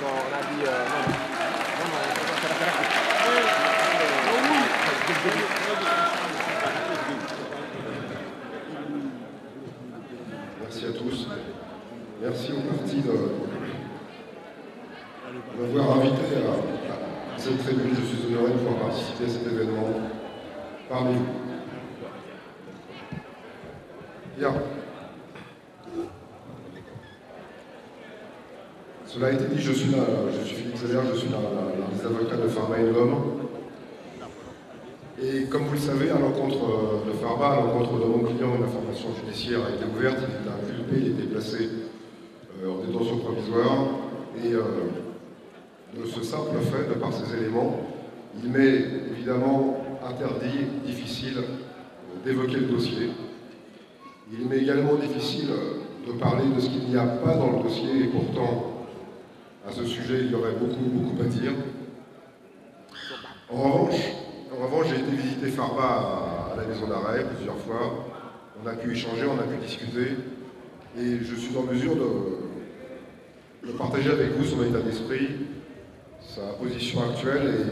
Merci à tous. Merci au parti de m'avoir invité à cette tribune. Je suis honoré de pouvoir participer à cet événement parmi vous. Bien. Cela a été dit, je suis Philippe Zeller, je suis l'un des avocats de Farba et Ngom. Et comme vous le savez, à l'encontre de Farba, à l'encontre de mon client, une information judiciaire a été ouverte, il était inculpé, il était placé en détention provisoire. Et de ce simple fait, de par ces éléments, il m'est évidemment interdit, difficile d'évoquer le dossier. Il m'est également difficile de parler de ce qu'il n'y a pas dans le dossier, et pourtant, à ce sujet, il y aurait beaucoup à dire. En revanche, j'ai été visiter Farba à la maison d'arrêt plusieurs fois. On a pu échanger, on a pu discuter, et je suis en mesure de partager avec vous son état d'esprit, sa position actuelle et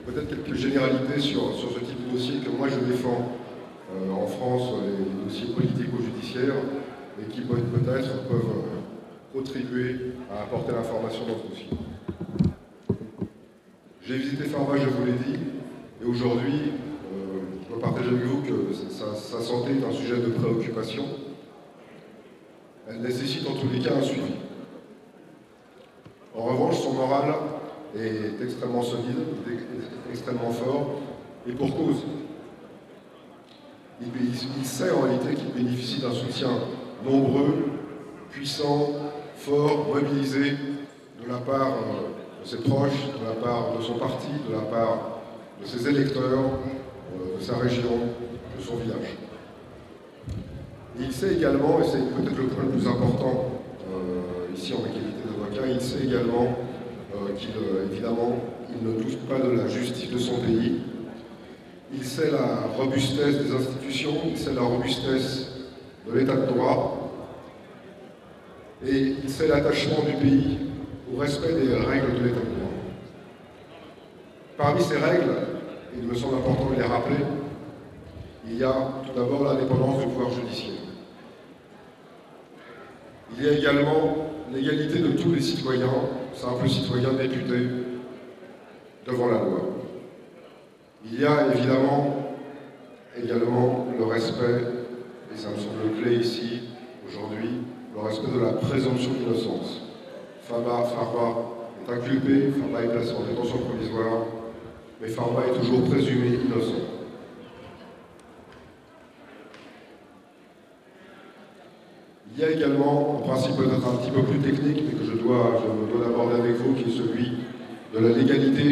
peut-être quelques généralités sur ce type de dossier que moi je défends en France, les dossiers politico-judiciaires, et qui peut-être peuvent contribuer à apporter l'information dans ce dossier. J'ai visité Farba, je vous l'ai dit, et aujourd'hui, je peux partager avec vous que sa santé est un sujet de préoccupation. Elle nécessite en tous les cas un suivi. En revanche, son moral est extrêmement solide, extrêmement fort, et pour cause. Il sait en réalité qu'il bénéficie d'un soutien nombreux, puissant, fort, mobilisé de la part de ses proches, de la part de son parti, de la part de ses électeurs, de sa région, de son village. Et il sait également, et c'est peut-être le point le plus important ici en ma qualité d'avocat, il sait également évidemment, il ne doute pas de la justice de son pays. Il sait la robustesse des institutions, il sait la robustesse de l'état de droit, et il sait l'attachement du pays au respect des règles de l'état de droit. Parmi ces règles, il me semble important de les rappeler, il y a tout d'abord l'indépendance du pouvoir judiciaire. Il y a également l'égalité de tous les citoyens, simples citoyens députés, devant la loi. Il y a évidemment également le respect, et ça me semble clé ici, aujourd'hui, le respect de la présomption d'innocence. Farba est inculpé, Farba est placé en détention provisoire, mais Farba est toujours présumé innocent. Il y a également un principe peut-être un petit peu plus technique, mais que je me dois d'aborder avec vous, qui est celui de la légalité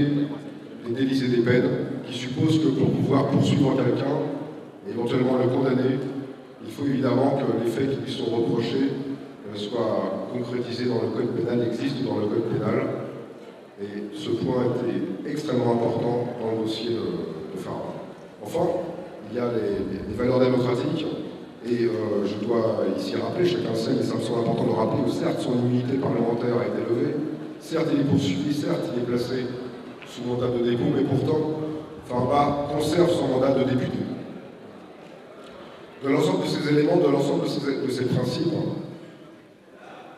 des délits et des peines, qui suppose que pour pouvoir poursuivre quelqu'un, et éventuellement le condamner, il faut évidemment que les faits qui lui sont reprochés soient concrétisés dans le code pénal, existent dans le code pénal. Et ce point était extrêmement important dans le dossier de Farba. Enfin, il y a les valeurs démocratiques. Et je dois ici rappeler, chacun le sait, mais ça me semble important de le rappeler, que certes son immunité parlementaire a été levée, certes il est poursuivi, certes il est placé sous mandat de dépôt, mais pourtant Farba conserve son mandat de député. De l'ensemble de ces éléments, de l'ensemble de ces principes,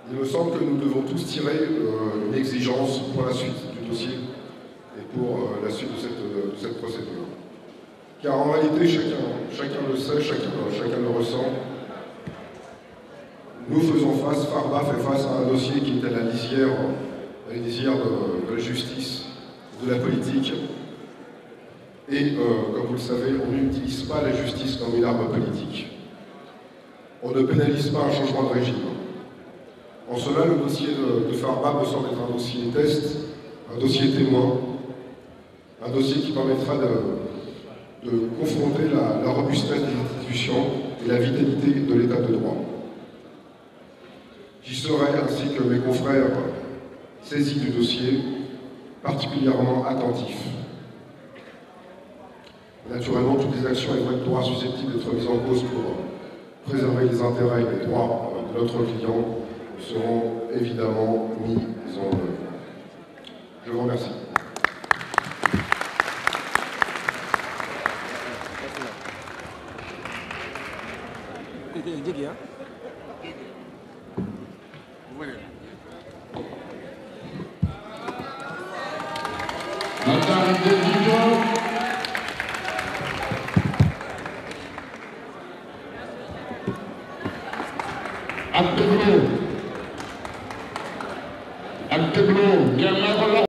il me semble que nous devons tous tirer une exigence pour la suite du dossier et pour la suite de cette procédure. Car en réalité, chacun le sait, chacun le ressent. Nous faisons face, Farba fait face à un dossier qui est à la lisière de la justice, de la politique. Et, comme vous le savez, on n'utilise pas la justice comme une arme politique. On ne pénalise pas un changement de régime. En cela, le dossier de Farba me semble être un dossier test, un dossier témoin, un dossier qui permettra de confronter la robustesse des institutions et la vitalité de l'état de droit. J'y serai, ainsi que mes confrères saisis du dossier, particulièrement attentifs. Naturellement, toutes les actions et voies de droit susceptibles d'être mises en cause pour préserver les intérêts et les droits de notre client seront évidemment mis en œuvre. Je vous remercie. ak déglu